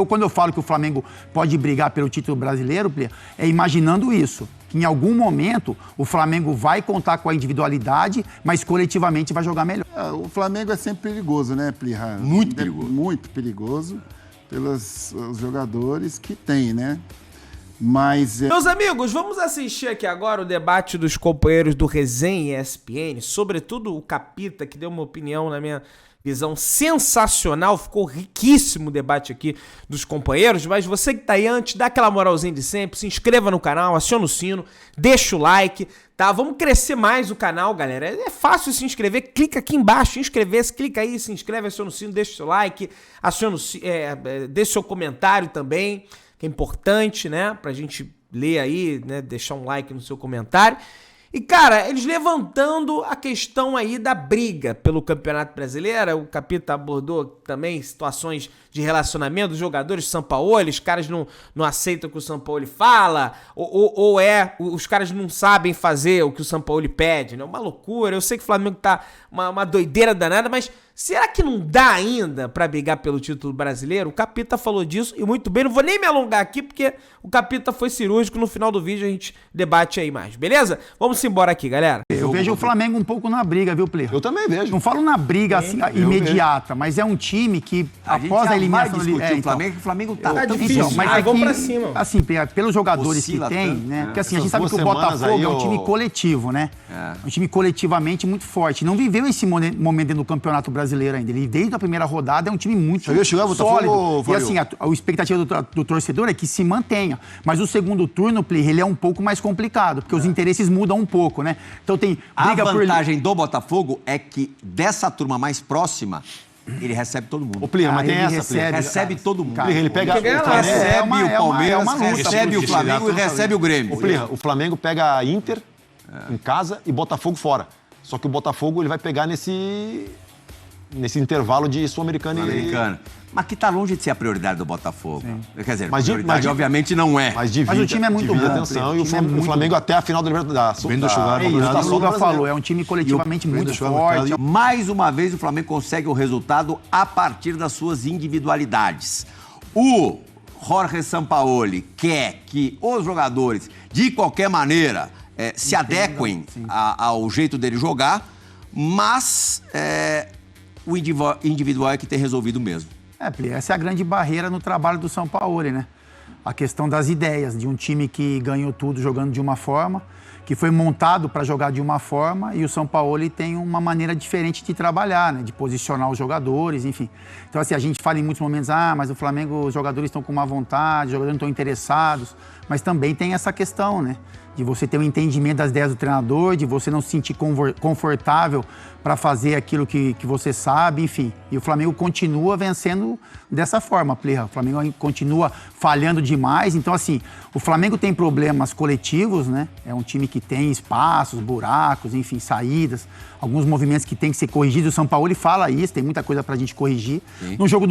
quando eu falo que o Flamengo pode brigar pelo título brasileiro, é imaginando isso. Que em algum momento o Flamengo vai contar com a individualidade, mas coletivamente vai jogar melhor. O Flamengo é sempre perigoso, né, Plihá? Muito perigoso. Muito perigoso pelos os jogadores que tem, né? Mas... Meus amigos, vamos assistir aqui agora o debate dos companheiros do Resenha ESPN, sobretudo o Capita, que deu uma opinião, na minha visão, sensacional. Ficou riquíssimo o debate aqui dos companheiros, mas você que tá aí antes, dá aquela moralzinha de sempre, se inscreva no canal, aciona o sino, deixa o like, tá? Vamos crescer mais o canal, galera. É fácil se inscrever, clica aqui embaixo, inscrever-se, clica aí, se inscreve, aciona o sino, deixa o seu like, deixa o seu comentário também, que é importante, né, pra gente ler aí, né, deixar um like no seu comentário. E, cara, eles levantando a questão aí da briga pelo Campeonato Brasileiro, o Capita abordou também situações de relacionamento dos jogadores do Sampaoli, os caras não aceitam o que o Sampaoli fala, ou os caras não sabem fazer o que o Sampaoli pede, né? Uma loucura. Eu sei que o Flamengo tá uma doideira danada, mas será que não dá ainda pra brigar pelo título brasileiro? O Capita falou disso e muito bem, não vou nem me alongar aqui porque o Capita foi cirúrgico, no final do vídeo a gente debate aí mais, beleza? Vamos embora aqui, galera. Eu vejo o Flamengo um pouco na briga, viu, Plihá? Eu também vejo. Não falo na briga assim, imediata, mas é um time que após a eliminação o Flamengo tá difícil, mas vamos pra cima. Assim, pelos jogadores Oscila que tem, tanto, né? Porque assim, a gente Essas sabe que o 2 semanas Botafogo aí, é um time coletivo, né? Um time coletivamente muito forte. Não viveu esse momento dentro do Campeonato Brasileiro ainda. Ele, desde a primeira rodada, é um time muito sólido. E assim, a expectativa do torcedor é que se mantenha. Mas o segundo turno, Plihá, ele é um pouco mais complicado, porque os interesses mudam um pouco, né? Então tem briga a vantagem do Botafogo é que dessa turma mais próxima, ele recebe todo mundo. O Plihá, mas tem essa, recebe todo mundo. Ele pega recebe o Palmeiras, recebe o Flamengo e recebe o Grêmio. O Flamengo pega a Inter em casa e Botafogo fora. Só que o Botafogo ele vai pegar nesse intervalo de Sul-Americana e... Mas que tá longe de ser a prioridade do Botafogo. Sim. Quer dizer, prioridade obviamente não é. Mas o time é muito bom. Atenção, e o Flamengo até a final do Libertadores. O Luga falou, é um time coletivamente muito forte. Mais uma vez o Flamengo consegue o resultado a partir das suas individualidades. O Jorge Sampaoli quer que os jogadores, de qualquer maneira, se adequem ao jeito dele jogar, mas o individual é que tem resolvido mesmo. Essa é a grande barreira no trabalho do Sampaoli, né? A questão das ideias, de um time que ganhou tudo jogando de uma forma, que foi montado para jogar de uma forma, e o Sampaoli tem uma maneira diferente de trabalhar, né? De posicionar os jogadores, enfim. Então, assim, a gente fala em muitos momentos, mas o Flamengo, os jogadores estão com má vontade, os jogadores não estão interessados, mas também tem essa questão, né? De você ter um entendimento das ideias do treinador, de você não se sentir confortável para fazer aquilo que você sabe, enfim. E o Flamengo continua vencendo dessa forma, Plihá. O Flamengo continua falhando demais. Então, assim, o Flamengo tem problemas coletivos, né? É um time que tem espaços, buracos, enfim, saídas, alguns movimentos que tem que ser corrigidos. O Sampaoli fala isso, tem muita coisa pra gente corrigir. Sim. No jogo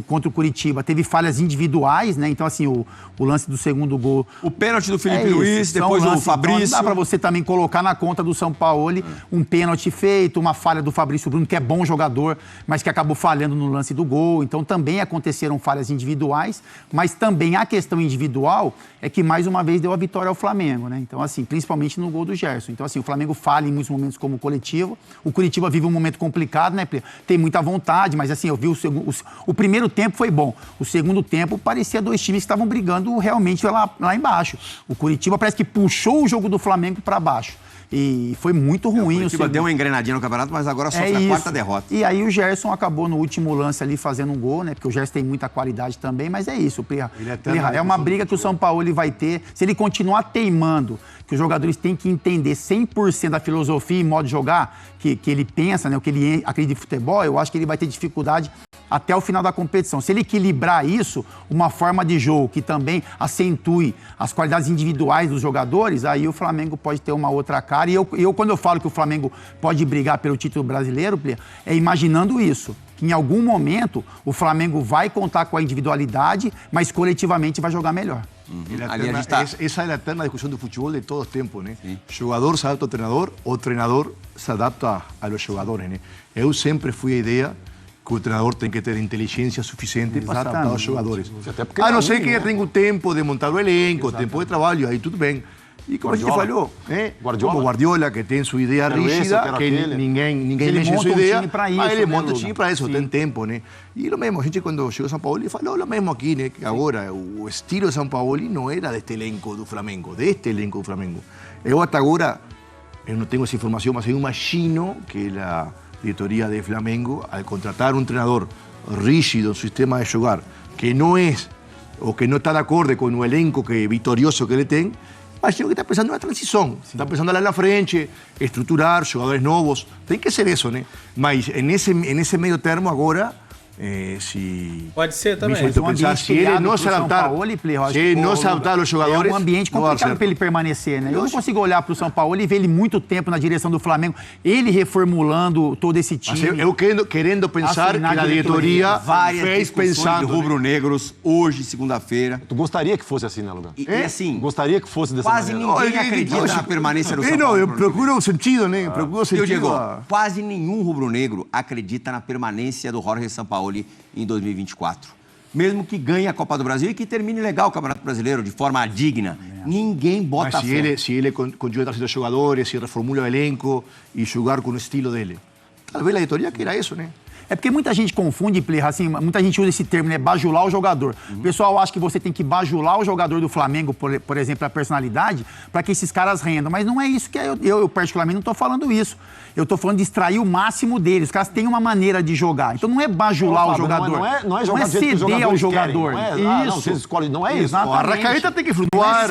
contra o Curitiba, teve falhas individuais, né? Então, assim, o lance do segundo gol... O pênalti do Felipe Luiz, depois o Fabrício... Então, não dá pra você também colocar na conta do Sampaoli um pênalti feito, uma falha do Fabrício Bruno, que é bom jogador, mas que acabou falhando no lance do gol. Então, também aconteceram falhas individuais, mas também a questão individual é que, mais uma vez, deu a vitória ao Flamengo, né? Então, assim, principalmente no gol do Gerson. Então, assim, o Flamengo falha em muitos momentos como coletivo. O Curitiba vive um momento complicado, né? Tem muita vontade, mas, assim, eu vi o primeiro tempo foi bom. O segundo tempo parecia 2 times que estavam brigando realmente lá embaixo. O Curitiba parece que puxou o jogo do Flamengo para baixo. E foi muito ruim. O Curitiba deu uma engrenadinha no campeonato, mas agora sofre a 4ª derrota. E aí o Gerson acabou no último lance ali fazendo um gol, né? Porque o Gerson tem muita qualidade também, mas é isso, Plihá. É uma briga que o Sampaoli vai ter. Se ele continuar teimando que os jogadores têm que entender 100% da filosofia e modo de jogar que ele pensa, né? O que ele acredita em futebol, eu acho que ele vai ter dificuldade até o final da competição. Se ele equilibrar isso, uma forma de jogo que também acentue as qualidades individuais dos jogadores, aí o Flamengo pode ter uma outra cara. E eu quando eu falo que o Flamengo pode brigar pelo título brasileiro, é imaginando isso. Que em algum momento o Flamengo vai contar com a individualidade, mas coletivamente vai jogar melhor. Essa é a eterna discussão do futebol de todos os tempos, né? O jogador se adapta ao treinador, o treinador se adapta aos jogadores, né? Eu sempre fui a ideia que o treinador tem que ter inteligência suficiente para se adaptar aos jogadores. Até porque A não é ser ruim, que né? ele tenha o tempo de montar o elenco, o tempo de trabalho, aí tudo bem. E como a gente falou, como Guardiola, que tem sua ideia Quero esse, rígida, eu quero que aquele. ninguém Ele mexe monta sua um ideia, time pra isso, mas ele né, monta o Luga? time para isso, tem tempo, né? E o mesmo, a gente quando chegou a São Paulo, ele falou o mesmo aqui, né? Que agora o estilo de São Paulo não era deste elenco do Flamengo, deste elenco do Flamengo. Eu até agora, eu não tenho essa informação, mas eu imagino que a diretoria de Flamengo, al contratar um treinador rígido en su sistema de jugar, que no es o que no está de acuerdo con el elenco vitorioso que ele tem, imagino que está pensando na transição, está pensando lá na frente, estruturar, jogadores novos, tem que ser isso, né? Mas nesse meio termo agora, se... Pode ser também. Mas um pensar, ambiente se ele criado não pro se São adaptar, Paulo, Plirro, se ele não se adaptar aos jogadores, é um ambiente não vai dar complicado certo. para ele permanecer, né? Eu não consigo olhar para o São Paulo e ver ele muito tempo na direção do Flamengo, ele reformulando todo esse Mas time. eu querendo pensar Assim, que na a diretoria Várias fez discussões pensando... de rubro-negros hoje, segunda-feira. Tu gostaria que fosse assim, né, Lugar? E assim, Gostaria que fosse dessa quase maneira. ninguém acredita na permanência do São Não, Paulo. eu procuro o sentido, né? Procuro o Eu sentido. digo, quase nenhum rubro-negro acredita na permanência do Jorge Sampaoli em 2024. Mesmo que ganhe a Copa do Brasil e que termine legal o Campeonato Brasileiro de forma digna. Ninguém bota Mas fé. se ele continua trazendo jogadores, se reformula o elenco e jogar com o estilo dele. Talvez a diretoria queira isso, né? É porque muita gente confunde, Plirra, assim, muita gente usa esse termo, né? Bajular o jogador. O pessoal acha que você tem que bajular o jogador do Flamengo, por exemplo, a personalidade, para que esses caras rendam. Mas não é isso que eu particularmente, não estou falando isso. Eu estou falando de extrair o máximo deles. Os caras têm uma maneira de jogar. Então não é bajular o jogador. Não é jogar do jeito que os ceder ao jogadores jogador. querem. Não é, Isso. não, vocês escolhem, não é isso. Exatamente. A Arrascaeta tem que flutuar.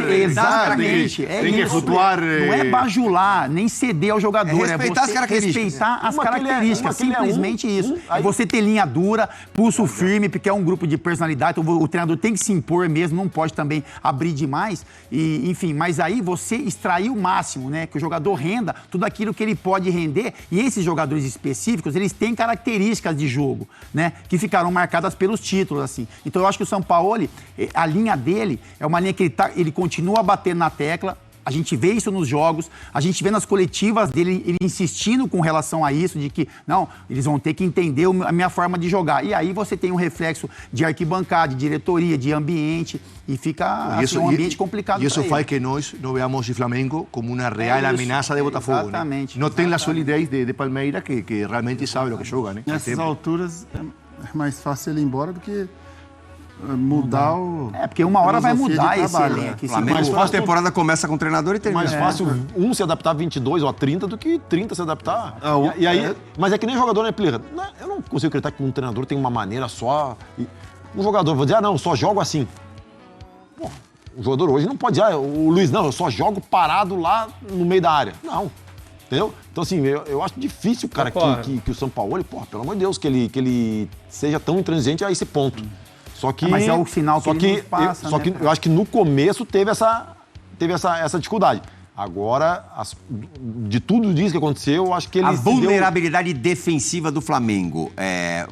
Exatamente. Tem que flutuar. Não é bajular, nem ceder ao jogador. É respeitar você as características. respeitar as Uma que ele é- características. uma que ele é Simplesmente isso. aí- É você ter linha dura, pulso firme, porque é um grupo de personalidade. Então o treinador tem que se impor mesmo, não pode também abrir demais. E, enfim, mas aí você extrair o máximo, né? Que o jogador renda tudo aquilo que ele pode render. E esses jogadores específicos, eles têm características de jogo, né? Que ficaram marcadas pelos títulos, assim. Então eu acho que o Sampaoli, a linha dele é uma linha que ele continua batendo na tecla. A gente vê isso nos jogos, a gente vê nas coletivas dele ele insistindo com relação a isso, de que, não, eles vão ter que entender a minha forma de jogar. E aí você tem um reflexo de arquibancada, de diretoria, de ambiente, e fica assim, um ambiente complicado E isso para faz ele. que nós não veamos o Flamengo como uma real isso, ameaça de Botafogo. exatamente, Né? Não tem a solidez de Palmeiras que realmente sabe o que joga. Né? Nessas alturas é mais fácil ele ir embora do que mudar o... É, porque uma hora vai filosofia de mudar esse trabalho, elenco. né? esse Flamengo, grupo. a temporada começa com o treinador e termina. Mais fácil se adaptar a 22 ou a 30 do que 30 se adaptar. Ah, E aí, mas é que nem jogador, né, Plirra? Eu não consigo acreditar que um treinador tem uma maneira só. Um jogador, vou dizer, não, só jogo assim. Pô, o jogador hoje não pode dizer, o Luiz, não, eu só jogo parado lá no meio da área. Não. Entendeu? Então, assim, eu acho difícil, cara, que o São Paulo, porra, pelo amor de Deus, que ele seja tão intransigente a esse ponto. Só que, Mas é o sinal que ele nos passa, Só né, que cara? eu acho que no começo teve essa dificuldade. Agora, de tudo isso que aconteceu, eu acho que ele A se deu- vulnerabilidade defensiva do Flamengo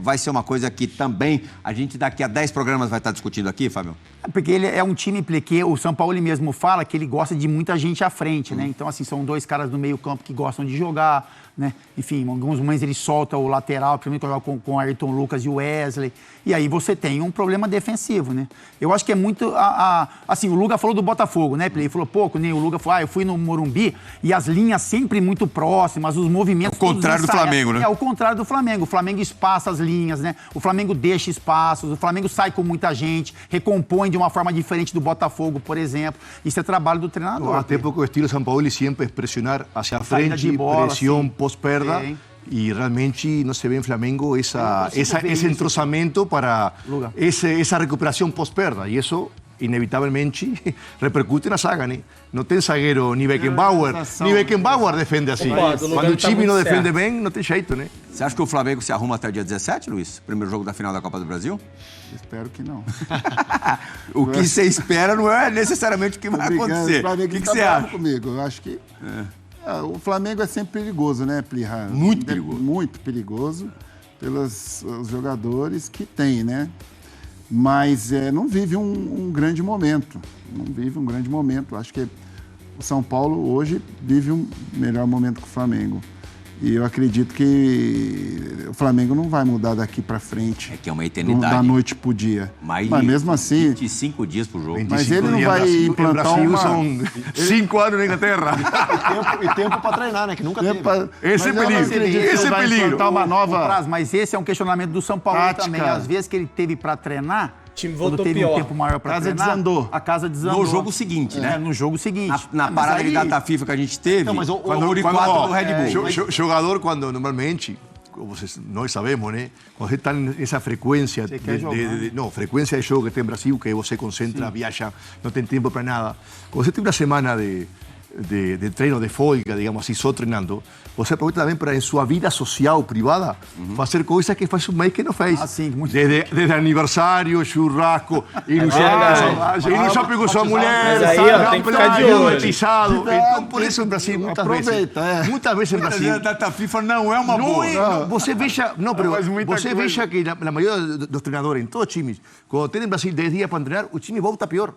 vai ser uma coisa que também a gente daqui a 10 programas vai estar discutindo aqui, Fábio? É porque ele é um time que o São Paulo mesmo fala que ele gosta de muita gente à frente, né? Então, assim, são dois caras do meio campo que gostam de jogar, né? Enfim, em alguns momentos ele solta o lateral, principalmente quando joga com Ayrton Lucas e o Wesley. E aí você tem um problema defensivo, né? Eu acho que é muito... assim, o Luga falou do Botafogo, né? Ele falou, pô, nem o Luga falou, eu fui no Morumbi e as linhas sempre muito próximas, os movimentos... O contrário do Flamengo, né? É o contrário do Flamengo. O Flamengo espaça as linhas, né? O Flamengo deixa espaços, o Flamengo sai com muita gente, recompõe de uma forma diferente do Botafogo, por exemplo. Isso é trabalho do treinador. Até porque o estilo São Paulo sempre é pressionar hacia a Saída frente, de bola, pressão sim. pós-perda. Sim. E realmente não se vê em Flamengo Eu não consigo ver esse isso. entrosamento para Luga. essa recuperação pós-perda. E isso, inevitavelmente, repercute na zaga, né? Não tem zagueiro, nem Beckenbauer. Nem Beckenbauer defende assim. Concordo, o Luga Quando o tá time muito não defende certo. bem, não tem jeito, né? Você acha que o Flamengo se arruma até o dia 17, Luiz? Primeiro jogo da final da Copa do Brasil? Espero que não. O que você espera não é necessariamente o que vai acontecer. O Flamengo que tá você bravo acha? comigo. Eu acho que o Flamengo é sempre perigoso, né, Plirra? Muito perigoso. Muito perigoso pelos os jogadores que tem, né? Mas não vive um grande momento. Não vive um grande momento. Acho que o São Paulo hoje vive um melhor momento que o Flamengo. E eu acredito que o Flamengo não vai mudar daqui para frente. É que é uma eternidade. Da noite pro dia. Mas mesmo assim... 25 dias pro jogo. Mas ele não vai implantar Brasil são 5 anos na Inglaterra. E tempo pra treinar, né? Que nunca teve. Esse é peligro. Esse é peligro. Uma nova... Mas esse é um questionamento do São Paulo tática. também. Às vezes que ele teve para treinar, O time quando voltou teve pior. um tempo maior para treinar, desandou. a casa desandou. No jogo seguinte, né? No jogo seguinte. Na Mas parada aí- de data FIFA que a gente teve, Não, mas o Uri 4 do Red Bull. Jogador, quando normalmente, como nós sabemos, né? Quando você está nessa frequência frequência de jogo que tem no Brasil, que você concentra, viaja, não tem tempo para nada. Quando você tem uma semana de treino de folga, digamos assim, só treinando, você aproveita também para, em sua vida social, privada, fazer coisas que faz um mês que não fez. Ah, sim, muito Desde aniversário, churrasco, ir no shopping com sua mulher, Mas aí, ó, tem que ficar de olho. batizado. Então, por isso, no Brasil, muitas vezes no Brasil... A data FIFA não é uma boa. Não, você veja, faz muita você coisa. veja que a maioria dos treinadores, em todos os times, quando tem no Brasil 10 dias para treinar, o time volta pior.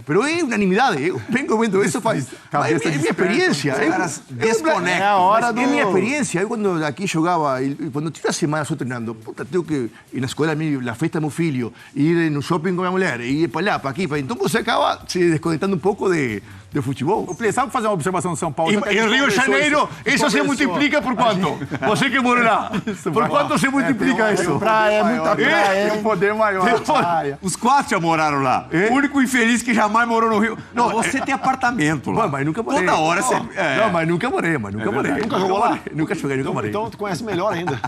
Pero é unanimidade. Eu vengo vendo isso faz. É minha experiência. Desconecta. É a hora do... É minha experiência. Eu, quando aqui jogava, quando tinha a semana só treinando, puta, tenho que ir na escola, na festa do meu filho, ir no shopping com minha mulher, ir para lá, para aqui. Então você acaba se desconectando um pouco de futebol. O Play, sabe fazer uma observação do São Paulo? Em Rio de Janeiro, isso se multiplica por quanto? Você que mora lá. Por quanto se multiplica isso? Praia, muita praia. Tem um poder maior. Os 4 já moraram lá. O único infeliz que jamais morou no Rio. Não, você tem apartamento lá. Mas nunca morei. Toda hora você... Não, mas nunca morei, Nunca jogou lá? Nunca joguei, nunca morei. Então tu conhece melhor ainda.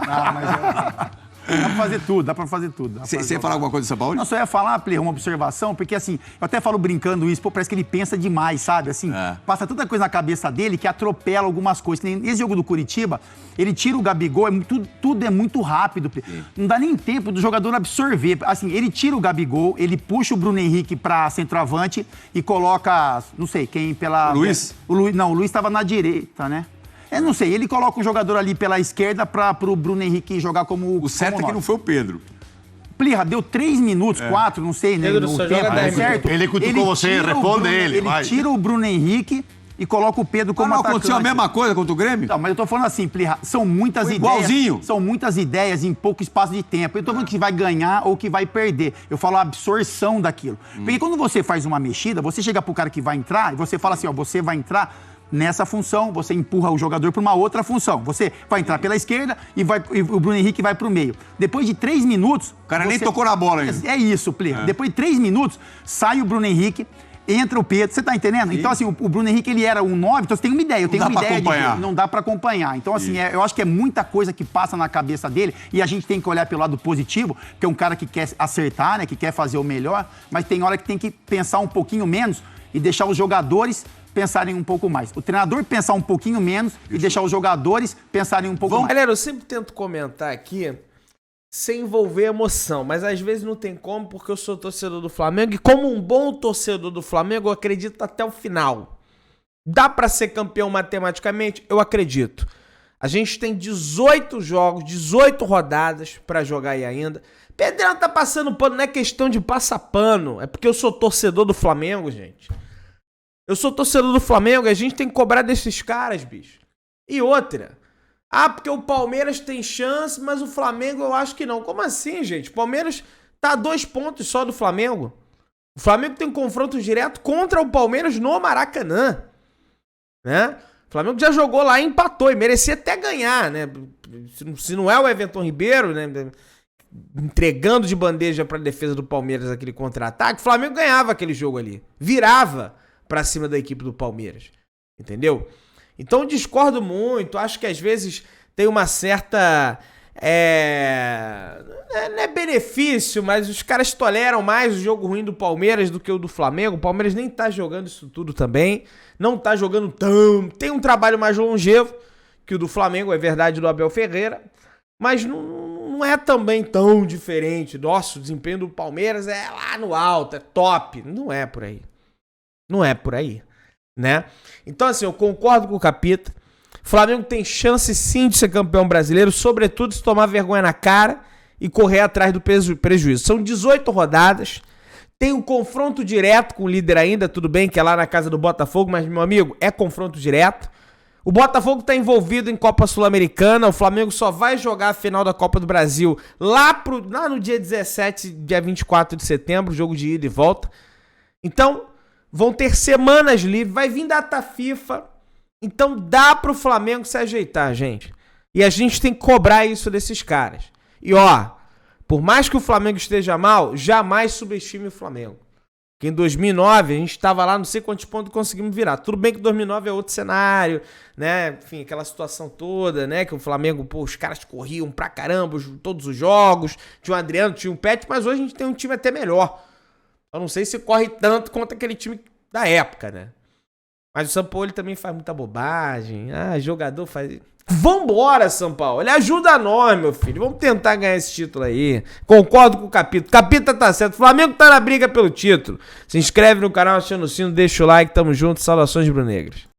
Dá pra fazer tudo, dá pra fazer tudo. Você ia falar alguma coisa do São Paulo? Não, só ia falar, Play, uma observação, porque assim, eu até falo brincando isso, pô, parece que ele pensa demais, sabe? Assim, passa tanta coisa na cabeça dele que atropela algumas coisas. Nesse jogo do Curitiba, ele tira o Gabigol, tudo é muito rápido. Não dá nem tempo do jogador absorver. Assim, ele tira o Gabigol, ele puxa o Bruno Henrique pra centroavante e coloca, não sei, quem pela... Luiz? O Luiz estava na direita, né? Eu não sei, ele coloca um jogador ali pela esquerda pro Bruno Henrique jogar como... O certo é que não foi o Pedro. Plirra, deu 3 minutos, 4, não sei, né? Pedro No só tempo, joga 10 certo? Ele cutucou você, tira o responde Bruno- ele, Ele vai. tira o Bruno Henrique e coloca o Pedro como Não atacante. aconteceu a mesma coisa contra o Grêmio? Não, mas eu tô falando assim, Plirra, são muitas Foi ideias. igualzinho. São muitas ideias em pouco espaço de tempo. Eu tô falando que vai ganhar ou que vai perder. Eu falo a absorção daquilo. Porque quando você faz uma mexida, você chega pro cara que vai entrar e você fala assim, ó, você vai entrar nessa função, você empurra o jogador para uma outra função. Você vai entrar pela esquerda e o Bruno Henrique vai pro meio. Depois de 3 minutos... O cara nem tocou na bola ainda. É isso, Plirra. Depois de 3 minutos, sai o Bruno Henrique, entra o Pedro, você tá entendendo? Então, assim, o Bruno Henrique, ele era um 9, então você tem uma ideia. Eu tenho dá uma pra ideia acompanhar. de não dá pra acompanhar. Então, assim, eu acho que é muita coisa que passa na cabeça dele e a gente tem que olhar pelo lado positivo, que é um cara que quer acertar, né, que quer fazer o melhor, mas tem hora que tem que pensar um pouquinho menos e deixar os jogadores pensarem um pouco mais. O treinador pensar um pouquinho menos e deixar os jogadores pensarem um pouco mais. Galera, eu sempre tento comentar aqui sem envolver emoção, mas às vezes não tem como, porque eu sou torcedor do Flamengo e como um bom torcedor do Flamengo, eu acredito até o final. Dá pra ser campeão matematicamente? Eu acredito. A gente tem 18 jogos, 18 rodadas pra jogar aí ainda. Pedrão tá passando pano, não é questão de passar pano, é porque eu sou torcedor do Flamengo, gente. Eu sou torcedor do Flamengo e a gente tem que cobrar desses caras, bicho. E outra. Porque o Palmeiras tem chance, mas o Flamengo eu acho que não. Como assim, gente? O Palmeiras tá a 2 pontos só do Flamengo. O Flamengo tem um confronto direto contra o Palmeiras no Maracanã. Né? O Flamengo já jogou lá e empatou. E merecia até ganhar, né? Se não é o Everton Ribeiro, né? Entregando de bandeja pra defesa do Palmeiras aquele contra-ataque, o Flamengo ganhava aquele jogo ali. Virava pra cima da equipe do Palmeiras, entendeu? Então eu discordo muito, acho que às vezes tem uma certa, não é benefício, mas os caras toleram mais o jogo ruim do Palmeiras do que o do Flamengo. O Palmeiras nem tá jogando isso tudo também, não tá jogando tem um trabalho mais longevo que o do Flamengo, é verdade, do Abel Ferreira, mas não é também tão diferente. Nossa, o desempenho do Palmeiras é lá no alto, é top, não é por aí. Não é por aí, né? Então, assim, eu concordo com o Capita. O Flamengo tem chance, sim, de ser campeão brasileiro, sobretudo se tomar vergonha na cara e correr atrás do prejuízo. São 18 rodadas. Tem um confronto direto com o líder ainda, tudo bem que é lá na casa do Botafogo, mas, meu amigo, é confronto direto. O Botafogo tá envolvido em Copa Sul-Americana, o Flamengo só vai jogar a final da Copa do Brasil lá no dia 17, dia 24 de setembro, jogo de ida e volta. Então, vão ter semanas livres, vai vir data FIFA, então dá pro Flamengo se ajeitar, gente. E a gente tem que cobrar isso desses caras. E ó, por mais que o Flamengo esteja mal, jamais subestime o Flamengo. Porque em 2009 a gente estava lá, não sei quantos pontos conseguimos virar. Tudo bem que 2009 é outro cenário, né? Enfim, aquela situação toda, né? Que o Flamengo, pô, os caras corriam pra caramba todos os jogos. Tinha o Adriano, tinha o Pet, mas hoje a gente tem um time até melhor. Eu não sei se corre tanto quanto aquele time da época, né? Mas o Sampaoli também faz muita bobagem. Ah, jogador faz... Vambora, São Paulo. Ele ajuda nós, meu filho. Vamos tentar ganhar esse título aí. Concordo com o Capita. Capita tá certo. O Flamengo tá na briga pelo título. Se inscreve no canal, aciona o sino, deixa o like. Tamo junto. Saudações, brunegras.